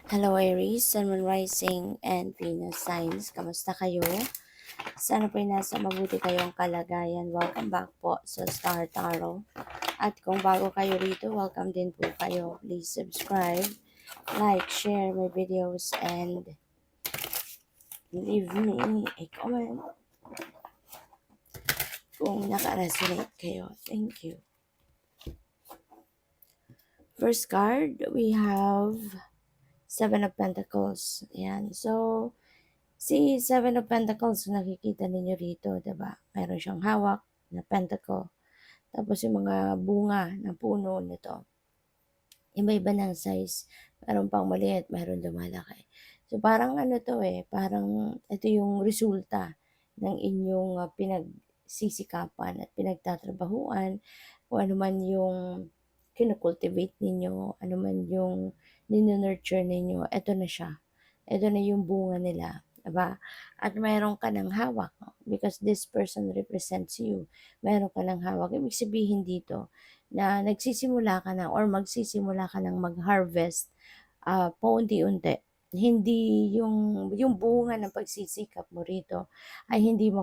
Hello Aries, Sun, Moon Rising, and Venus Signs. Kamusta kayo? Sana po'y nasa mabuti kayong kalagayan. Welcome back po sa Star Tarot. At kung bago kayo rito, welcome din po kayo. Please subscribe, like, share my videos, and leave me a comment kung naka-resonate kayo. Thank you. First card, we have Seven of Pentacles. Ayan. So, si Seven of Pentacles, nakikita ninyo rito, diba? Mayroon siyang hawak na pentacle. Tapos yung mga bunga ng puno nito, iba-iba ng size. Mayroon pang maliit, mayroon lumalaki. So parang ano to parang ito yung resulta ng inyong pinagsisikapan at pinagtatrabahuan, kung ano man yung kinocultivate ninyo, ano man yung ninonurture ninyo, ito na siya. Ito na yung bunga nila. Diba? At mayroon ka ng hawak, no? Because this person represents you. Mayroon ka ng hawak. Ibig sabihin dito, na nagsisimula ka na or magsisimula ka ng mag-harvest paunti-unti. Hindi yung bunga ng pagsisikap mo rito ay hindi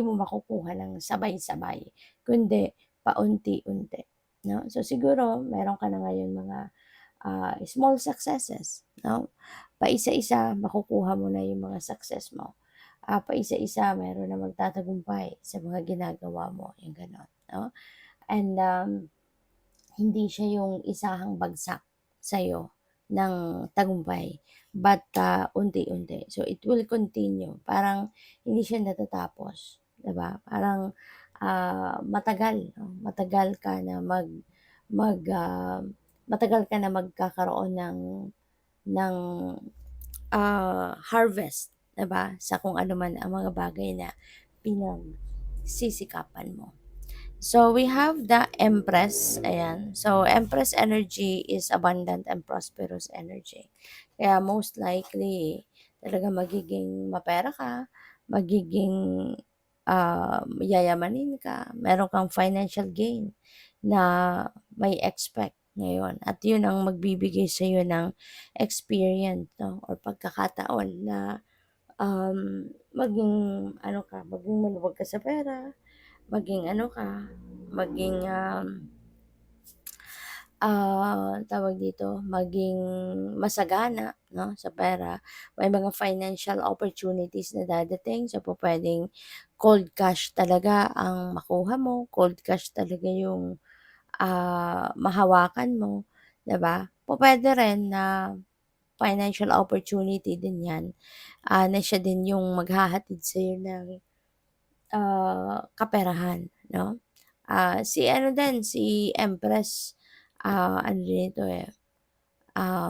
mo makukuha ng sabay-sabay, kundi paunti-unti, no? So siguro meron ka na ngayon mga small successes, no? Paisa-isa makukuha mo na yung mga success mo. Paisa-isa meron na magtatagumpay sa mga ginagawa mo, yung gano'n, no? And hindi siya yung isahang bagsak sa'yo ng tagumpay, but unti-unti. So, it will continue. Parang hindi siya natatapos, 'di ba? Parang matagal, no? Mag matagal ka na magkakaroon ng harvest, 'di ba? Sa kung ano man ang mga bagay na pinagsisikapan mo. So, we have the Empress. Ayan. So, Empress energy is abundant and prosperous energy. Kaya most likely, talaga magiging mapera ka, magiging yayamanin ka, meron kang financial gain na may expect ngayon. At yun ang magbibigay sa iyo ng experience, no? Or pagkakataon na maging maging maluwag ka sa pera, maging maging tawag dito, maging masagana, no, sa pera. May mga financial opportunities na dadating. So, pupuwedeng cold cash talaga ang makuha mo, cold cash talaga yung mahawakan mo, 'di ba? Pupuwede rin na financial opportunity din 'yan, na siya din yung maghahatid sa'yo ng kaperahan, no? Si ano din, si Empress, ano din ito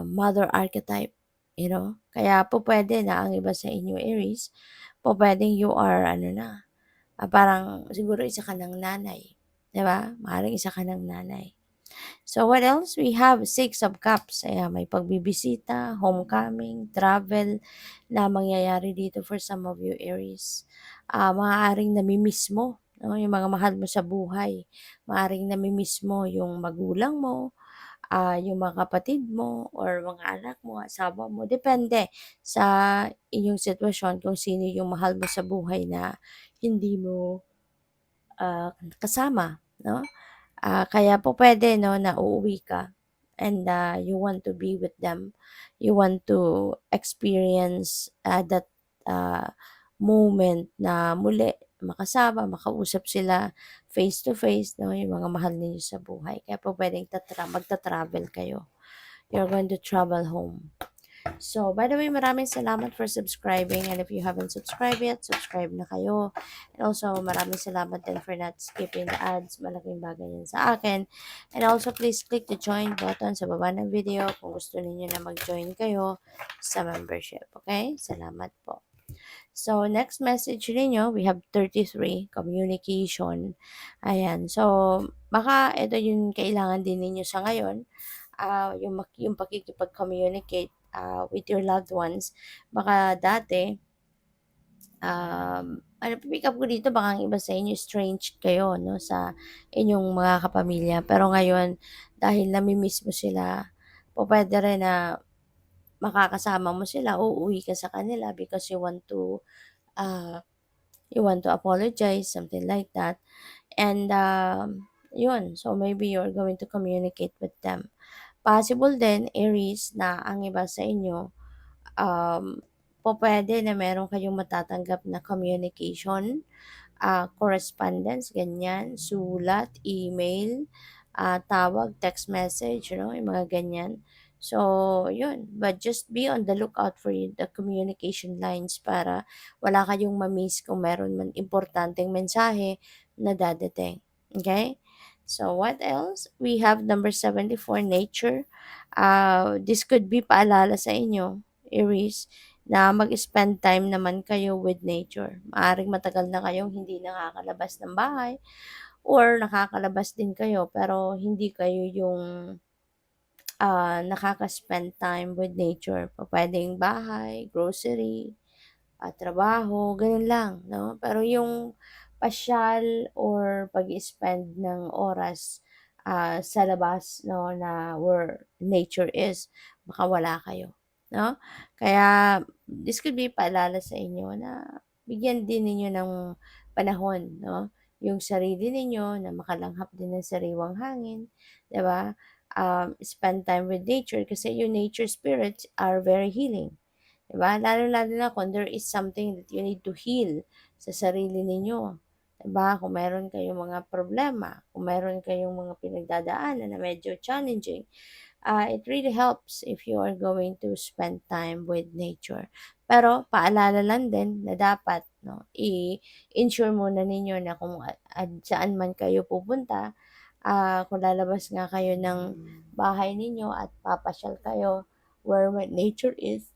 mother archetype, you know? Kaya pupuwede na ang iba sa inyo Aries, pupuwedeng you are ano na, parang siguro isa ka ng nanay, 'di ba? Maaaring isa ka ng nanay. So what else? We have Six of Cups. Ayan, may pagbibisita, homecoming, travel na mangyayari dito for some of you Aries. Maaaring nami-miss mo, no, yung mga mahal mo sa buhay. Maaaring nami-miss mo yung magulang mo, yung mga kapatid mo or mga anak mo, asawa mo. Depende sa inyong sitwasyon kung sino yung mahal mo sa buhay na hindi mo kasama, no? Kaya po pwede, no, na uuwi ka and you want to be with them. You want to experience that moment na muli makasama, makausap sila face to face, no, yung mga mahal ninyo sa buhay. Kaya po pwedeng magta-travel kayo. You're going to travel home. So, by the way, maraming salamat for subscribing, and if you haven't subscribed yet, subscribe na kayo. And also, maraming salamat din for not skipping the ads. Malaking bagay yan sa akin. And also, please click the join button sa baba ng video kung gusto niyo na mag-join kayo sa membership. Okay? Salamat po. So, next message ninyo, we have 33, communication. Ayan. So, baka ito yung kailangan din ninyo sa ngayon, yung pakikipag-communicate with your loved ones. Baka dati, pick up ko dito, baka ang iba sa inyo strange kayo, no, sa inyong mga kapamilya. Pero ngayon, dahil nami-miss mo sila, pwede rin na makakasama mo sila, uuwi ka sa kanila because you want to apologize, something like that. And yun, so maybe you're going to communicate with them. Possible din, Aries, na ang iba sa inyo, pwede na meron kayong matatanggap na communication, correspondence, ganyan, sulat, email, tawag, text message, yung mga ganyan. So, yun. But just be on the lookout for the communication lines para wala kayong ma-miss kung meron man importanteng mensahe na dadating. Okay? So, what else? We have number 74, nature. This could be paalala sa inyo, Aries, na mag-spend time naman kayo with nature. Maaring matagal na kayong hindi nakakalabas ng bahay or nakakalabas din kayo pero hindi kayo yung nakaka-spend time with nature. Pupuwedeng bahay, grocery, trabaho, gano'n lang, 'no? Pero yung pasyal or pag-i-spend ng oras, sa labas, 'no, na where nature is, baka wala kayo, 'no? Kaya this could be paalala sa inyo na bigyan din ninyo ng panahon, 'no, yung sarili ninyo na makalanghap din ng sariwang hangin, 'di ba? Spend time with nature kasi yung nature spirits are very healing. 'Di ba? Lalong-lalo na kung there is something that you need to heal sa sarili ninyo, 'di ba? Kung meron kayong mga problema, kung meron kayong mga pinagdadaanan na medyo challenging, it really helps if you are going to spend time with nature. Pero paalala lang din na dapat, 'no, i-ensure muna ninyo na kung saan man kayo pupunta, kung lalabas nga kayo ng bahay ninyo at papasyal kayo where nature is,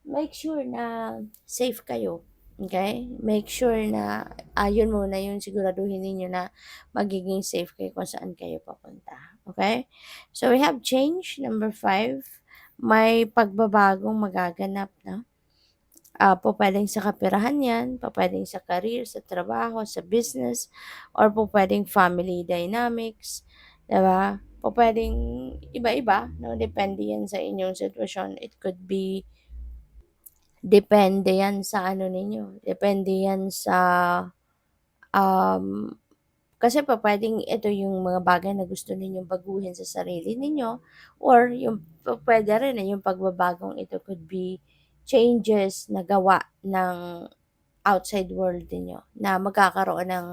make sure na safe kayo. Okay? Make sure na yun muna yung siguraduhin ninyo na magiging safe kayo kung saan kayo papunta. Okay? So we have change, number 5. May pagbabagong magaganap na. Pwedeng sa kapirahan yan, pwedeng sa career, sa trabaho, sa business, or pwedeng family dynamics, diba? Pwedeng iba-iba, no? Depende yan sa inyong sitwasyon. It could be depende yan sa ano ninyo, depende yan sa, um, kasi pupuwedeng ito yung mga bagay na gusto ninyong baguhin sa sarili ninyo or yung puwede rin na yung pagbabagong ito could be changes na gawa ng outside world ninyo na magkakaroon ng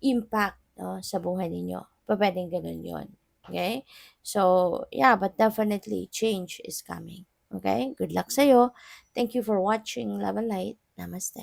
impact, 'no, sa buhay ninyo. Pupuwedeng gano'n 'yun, okay? So, yeah, but definitely change is coming, okay? Good luck sa'yo. Thank you for watching Love and Light. Namaste.